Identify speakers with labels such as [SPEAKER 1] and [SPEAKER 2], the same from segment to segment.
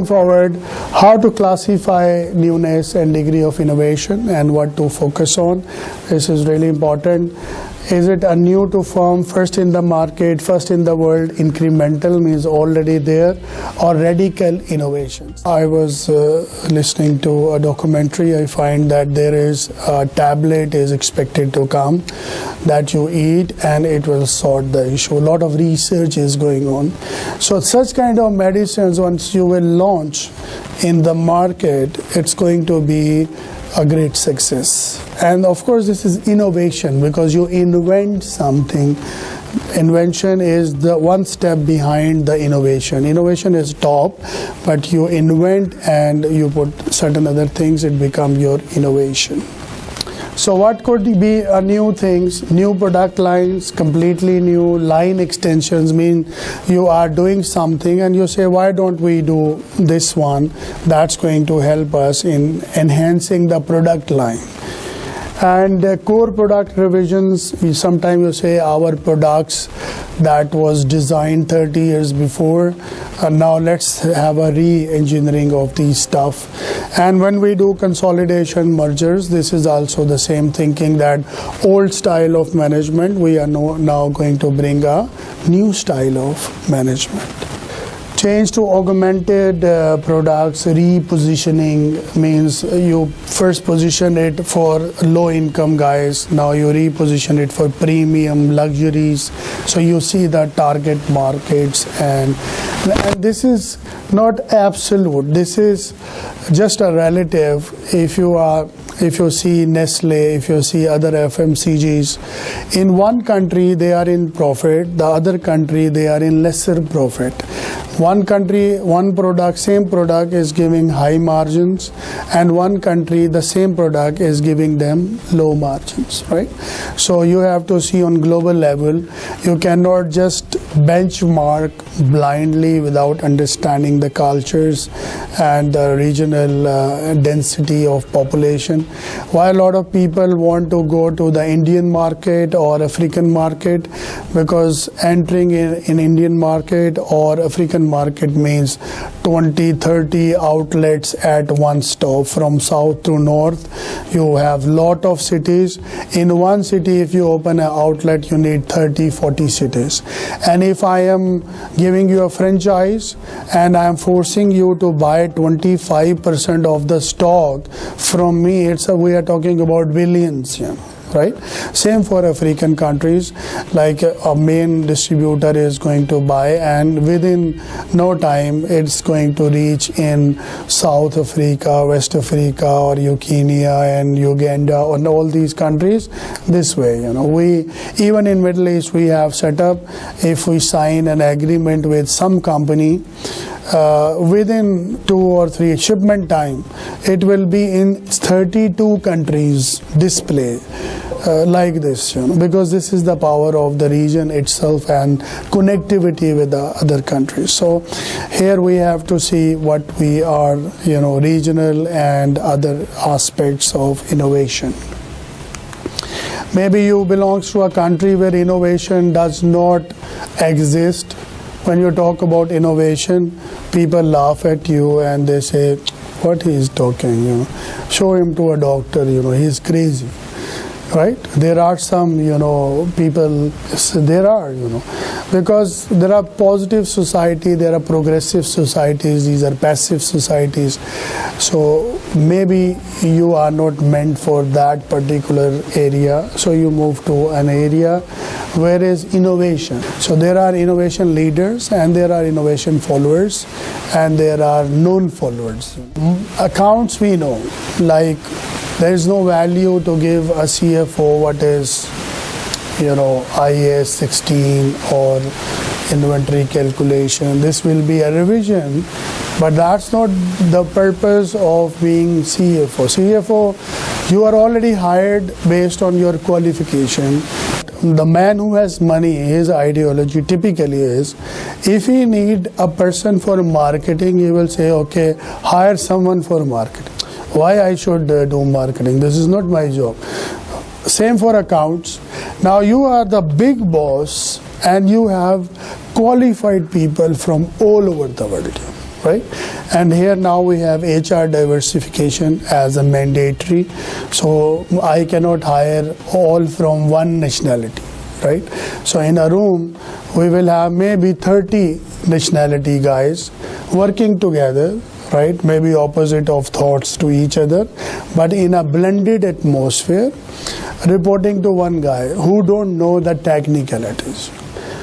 [SPEAKER 1] going forward, how to classify newness and degree of innovation and what to focus on. This is really important. Is it a new to firm, first in the market, first in the world? Incremental means already there, or radical innovations. I was listening to a documentary. I find that there is a tablet is expected to come that you eat and it will sort the issue. A lot of research is going on. So such kind of medicines, once you will launch in the market, it's going to be a great success. And of course this is innovation, because you invent something. Invention is the one step behind the innovation. Innovation is top, but you invent and you put certain other things, it becomes your innovation. So what could be a new things? New product lines, completely new line extensions mean you are doing something and you say, why don't we do this one? That's going to help us in enhancing the product line. And core product revisions, sometimes you say our products that was designed 30 years before, now let's have a re-engineering of these stuff. And when we do consolidation mergers, this is also the same thinking, that old style of management, we are now going to bring a new style of management. Change to augmented products, repositioning means you first position it for low income guys, now you reposition it for premium luxuries. So you see the target markets, and this is not absolute, this is just a relative. If you see Nestle, if you see other FMCGs, in one country they are in profit, the other country they are in lesser profit. One country, one product, same product is giving high margins, and one country, the same product is giving them low margins, right? So you have to see on global level, you cannot just benchmark blindly without understanding the cultures and the regional density of population. Why a lot of people want to go to the Indian market or African market? Because entering in Indian market or African market means 20-30 outlets at one stop, from south to north. You have lot of cities. In one city, if you open an outlet, you need 30-40 cities. And if I am giving you a franchise and I am forcing you to buy 25% of the stock from me, we are talking about billions, right? Same for African countries, like a main distributor is going to buy, and within no time it's going to reach in South Africa, West Africa, or Kenya and Uganda, and all these countries this way. We even in Middle East we have set up, if we sign an agreement with some company, within 2 or 3 shipment time, it will be in 32 countries display like this, because this is the power of the region itself and connectivity with the other countries. So here we have to see what we are, regional and other aspects of innovation. Maybe you belong to a country where innovation does not exist. When you talk about innovation, people laugh at you and they say, what he is talking, show him to a doctor, he's crazy, right? There are some, people, because there are positive society, there are progressive societies, these are passive societies. So maybe you are not meant for that particular area, so you move to an area where is innovation. So there are innovation leaders and there are innovation followers and there are known followers. Accounts we know, like there is no value to give a CFO what is, IAS 16 or inventory calculation. This will be a revision, but that's not the purpose of being CFO. CFO, you are already hired based on your qualification. The man who has money, his ideology typically is, if he need a person for marketing, he will say, okay, hire someone for marketing. Why I should do marketing? This is not my job. Same for accounts. Now you are the big boss and you have qualified people from all over the world, right? And here now we have HR diversification as a mandatory. So I cannot hire all from one nationality, right? So in a room, we will have maybe 30 nationality guys working together, right? Maybe opposite of thoughts to each other, but in a blended atmosphere, reporting to one guy who don't know the technicalities.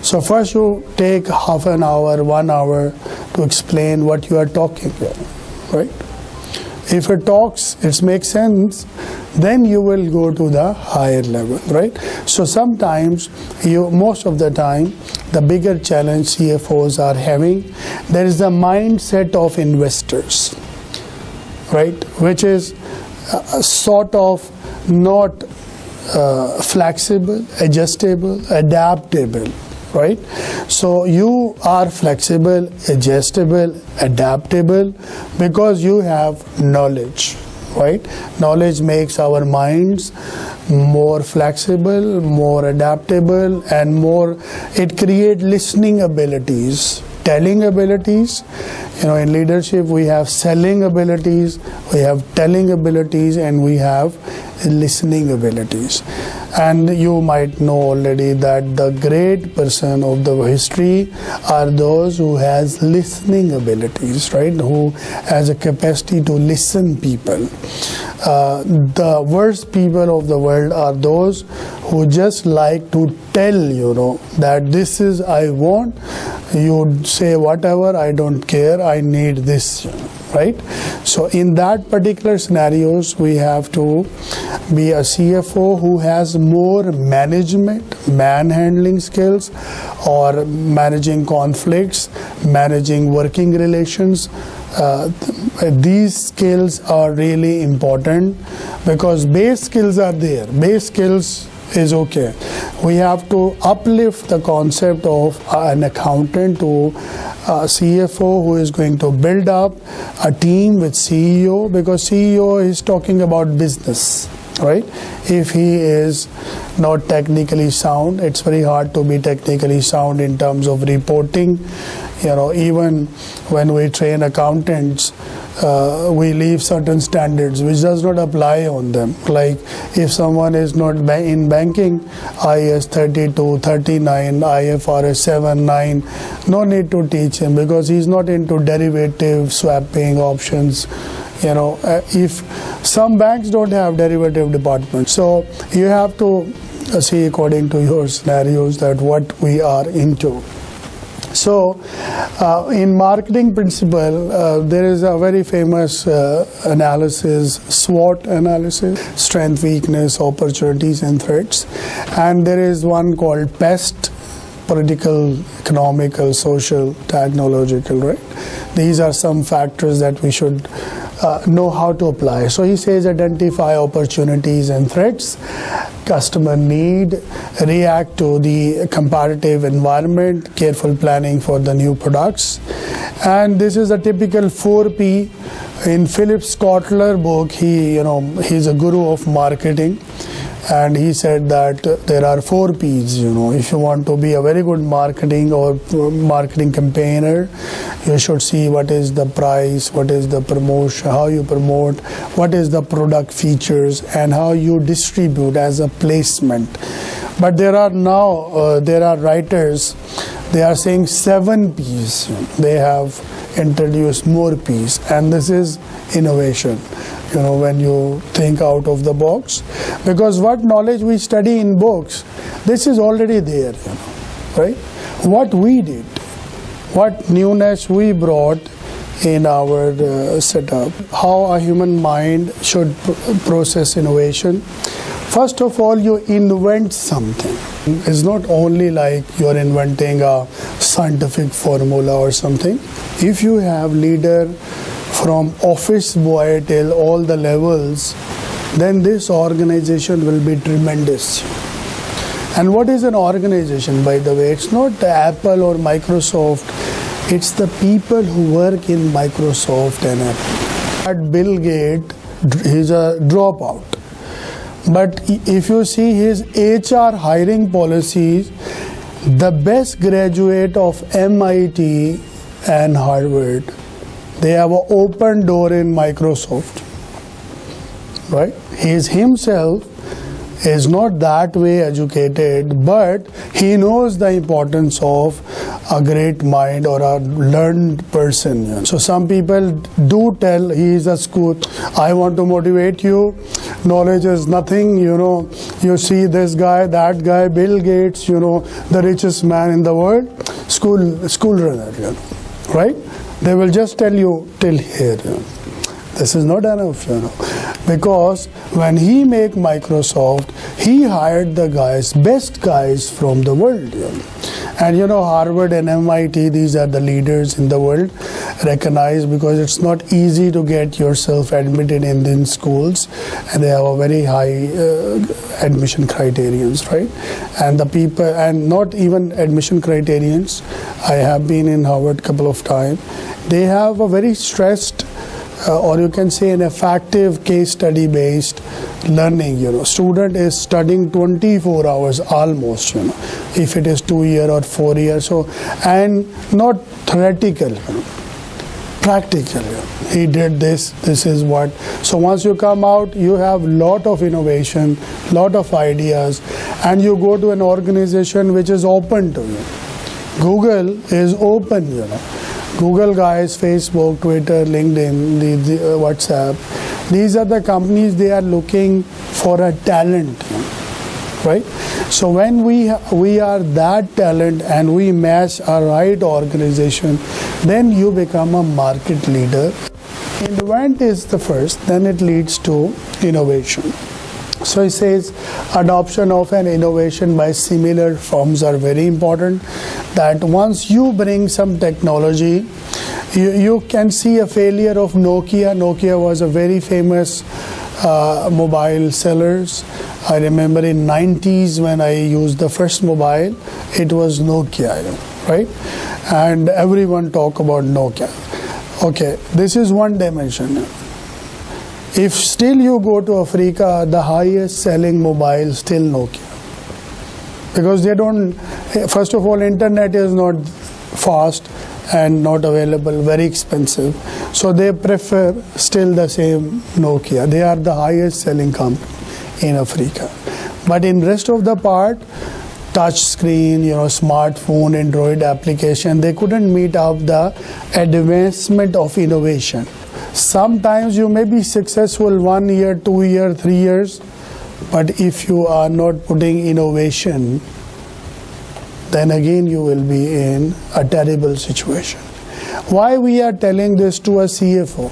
[SPEAKER 1] So first you take half an hour, 1 hour to explain what you are talking about, right? If it talks, it makes sense, then you will go to the higher level, right? So sometimes, most of the time, the bigger challenge CFOs are having, there is a mindset of investors, right? Which is sort of not flexible, adjustable, adaptable, right? So you are flexible, adjustable, adaptable because you have knowledge, right? Knowledge makes our minds more flexible, more adaptable, and it creates listening abilities, telling abilities. In leadership we have selling abilities, we have telling abilities, and we have listening abilities. And you might know already that the great person of the history are those who has listening abilities, right? Who has a capacity to listen people. The worst people of the world are those who just like to tell that this is I want, you say whatever, I don't care, I need this, right? So in that particular scenarios, we have to be a CFO who has more management, man-handling skills, or managing conflicts, managing working relations. These skills are really important because base skills are there. Base skills is okay. We have to uplift the concept of an accountant to a CFO who is going to build up a team with CEO, because CEO is talking about business, right? If he is not technically sound, it's very hard to be technically sound in terms of reporting. Even when we train accountants, we leave certain standards which does not apply on them. Like if someone is not in banking, IAS 32, 39, IFRS 7, 9, no need to teach him because he's not into derivative swapping options. If some banks don't have derivative departments, so you have to see according to your scenarios that what we are into. So in marketing principle, there is a very famous analysis, SWOT analysis, strength, weakness, opportunities and threats. And there is one called PEST, political, economical, social, technological, right? These are some factors that we should know how to apply. So he says identify opportunities and threats, customer need, react to the competitive environment, careful planning for the new products. And this is a typical 4P. In Philip Kotler book, he's a guru of marketing. And he said that there are 4 P's, if you want to be a very good marketing or marketing campaigner, you should see what is the price, what is the promotion, how you promote, what is the product features, and how you distribute as a placement. But there are writers, they are saying 7 P's. They have introduced more P's, and this is innovation. When you think out of the box, because what knowledge we study in books, this is already there, right? What we did, what newness we brought in our setup, how a human mind should process innovation. First of all, you invent something. It's not only like you're inventing a scientific formula or something. If you have leader from office boy till all the levels, then this organization will be tremendous. And what is an organization, by the way? It's not Apple or Microsoft. It's the people who work in Microsoft and Apple. Bill Gates, he's a dropout. But if you see his HR hiring policies, the best graduate of MIT and Harvard, They have an open door in Microsoft, right? He is himself is not that way educated, but he knows the importance of a great mind or a learned person. You know. So some people do tell, he is a school, I want to motivate you, knowledge is nothing, you know, you see this guy, that guy, Bill Gates, you know, the richest man in the world, school runner, you know, right? They will just tell you till here, you know. This is not enough, you know, because when he made Microsoft, he hired the guys, best guys from the world, you know. And you know, Harvard and MIT, these are the leaders in the world, recognized, because it's not easy to get yourself admitted in these schools, and they have a very high admission criterions, right? And the people, and not even admission criterions, I have been in Harvard a couple of times, they have a very stressed or you can say an effective case study based learning. You know, student is studying 24 hours almost, you know, if it is 2 years or 4 years. So, and not theoretical, you know, practical. You know. He did this, this is what. So once you come out, you have lot of innovation, lot of ideas, and you go to an organization which is open to you. Google is open, you know. Google guys, Facebook, Twitter, LinkedIn, the WhatsApp, these are the companies, they are looking for a talent, right? So when we are that talent and we match a right organization, then you become a market leader. Invent is the first, then it leads to innovation. So it says adoption of an innovation by similar firms are very important. That once you bring some technology, you can see a failure of Nokia. Nokia was a very famous mobile sellers. I remember in 90s when I used the first mobile, it was Nokia, right? And everyone talk about Nokia. Okay, this is one dimension. If still you go to Africa, the highest selling mobile still Nokia. Because they don't, first of all, internet is not fast and not available, very expensive. So they prefer still the same Nokia. They are the highest selling company in Africa. But in rest of the part, touch screen, you know, smartphone, Android application, they couldn't meet up the advancement of innovation. Sometimes you may be successful 1 year, 2 years, 3 years, but if you are not putting innovation, then again you will be in a terrible situation. Why we are telling this to a CFO?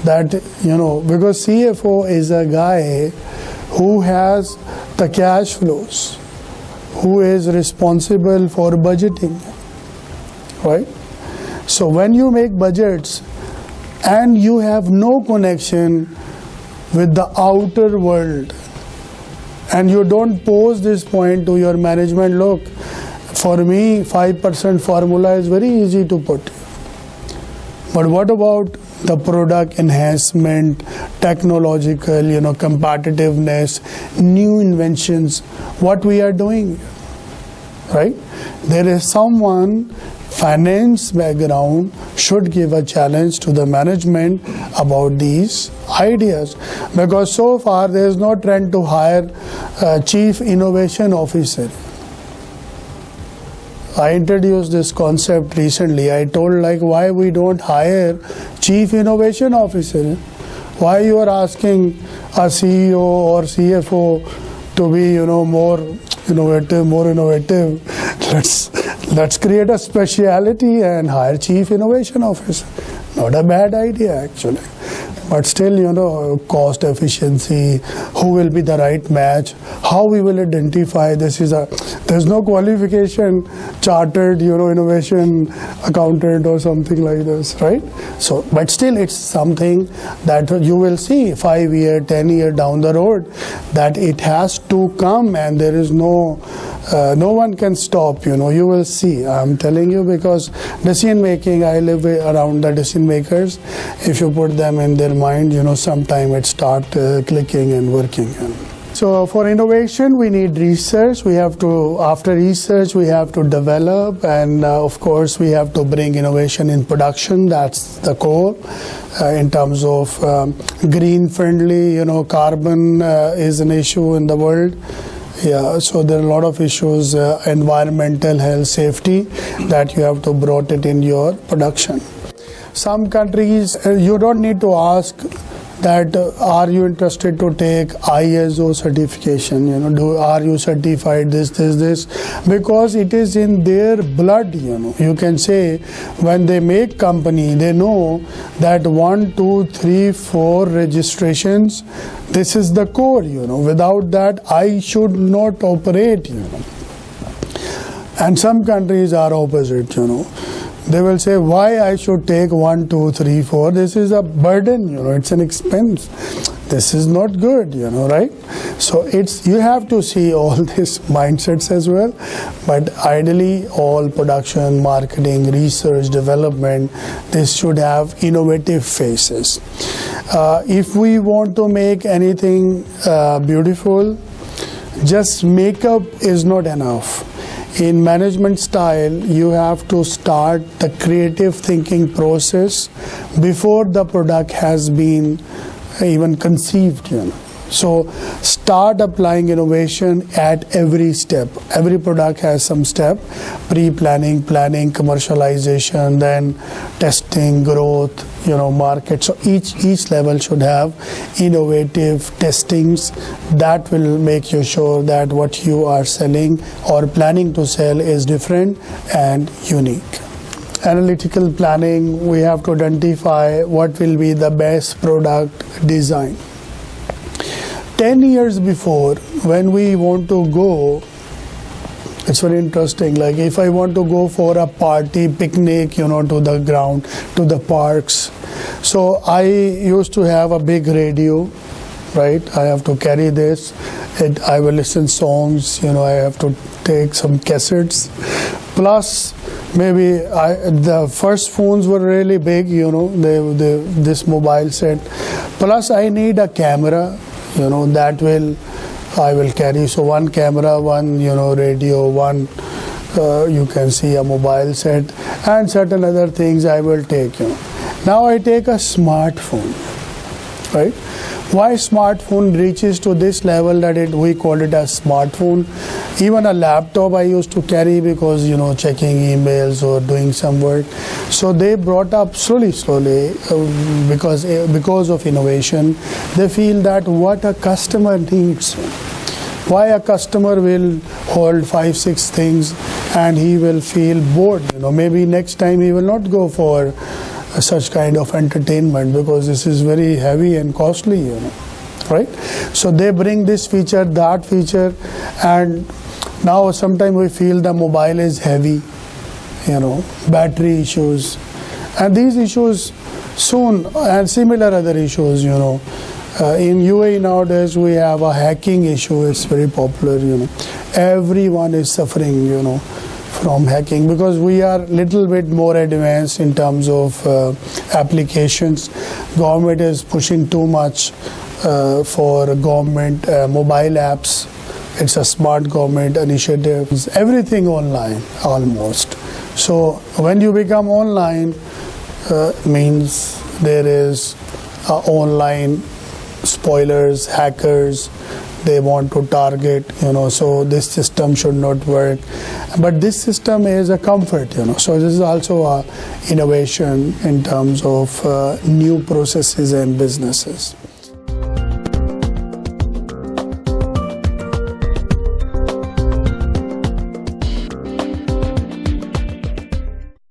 [SPEAKER 1] That, you know, because CFO is a guy who has the cash flows, who is responsible for budgeting, right? So when you make budgets, and you have no connection with the outer world, and you don't pose this point to your management, look, for me 5% formula is very easy to put, but what about the product enhancement, technological, you know, competitiveness, new inventions, what we are doing, right? There is someone finance background should give a challenge to the management about these ideas, because so far there is no trend to hire a chief innovation officer. I introduced this concept recently. I told like why we don't hire chief innovation officer. Why you are asking a CEO or CFO to be, you know, more innovative. Let's create a speciality and hire chief innovation officer. Not a bad idea actually. But still, you know, cost efficiency, who will be the right match, how we will identify there's no qualification, chartered, you know, innovation accountant or something like this, right? So, but still it's something that you will see 5 years, 10 years down the road, that it has to come, and there is no one can stop, you know, you will see. I'm telling you, because decision making, I live around the decision makers. If you put them in their mind, you know, sometime it start clicking and working. So for innovation, we need research. After research, we have to develop, and of course, we have to bring innovation in production. That's the core. In terms of green friendly, carbon is an issue in the world. Yeah, so there are a lot of issues, environmental, health, safety, that you have to brought it in your production. Some countries, you don't need to ask that are you interested to take ISO certification, are you certified this, because it is in their blood, You can say when they make company, they know that 1, 2, 3, 4 registrations, this is the core, Without that, I should not operate, And some countries are opposite, They will say, why I should take 1, 2, 3, 4? This is a burden, it's an expense. This is not good, right? So you have to see all these mindsets as well. But ideally, all production, marketing, research, development, this should have innovative phases. If we want to make anything beautiful, just makeup is not enough. In management style, you have to start the creative thinking process before the product has been even conceived. So start applying innovation at every step. Every product has some step: pre-planning, planning, commercialization, then testing, growth, market. So each level should have innovative testings that will make you sure that what you are selling or planning to sell is different and unique. Analytical planning, we have to identify what will be the best product design. 10 years before, when we want to go, it's very interesting, like if I want to go for a party, picnic, to the ground, to the parks. So I used to have a big radio, right? I have to carry this. I will listen songs, I have to take some cassettes. Plus, maybe the first phones were really big, this mobile set. Plus, I need a camera, that I will carry. So one camera, one, radio, one, you can see a mobile set, and certain other things I will take, Now I take a smartphone, right? Why smartphone reaches to this level that we call it a smartphone? Even a laptop I used to carry because, checking emails or doing some work. So they brought up slowly, because of innovation. They feel that what a customer needs. Why a customer will hold 5, 6 things and he will feel bored. Maybe next time he will not go for such kind of entertainment because this is very heavy and costly, right? So they bring this feature, that feature, and now sometimes we feel the mobile is heavy, battery issues, and these issues soon, and similar other issues, in UAE nowadays we have a hacking issue. It's very popular, everyone is suffering, from hacking because we are little bit more advanced in terms of applications. Government is pushing too much for government mobile apps. It's a smart government initiative. Everything online almost. So when you become online, means there is online spoilers, hackers. They want to target, so this system should not work. But this system is a comfort, So this is also a innovation in terms of new processes and businesses.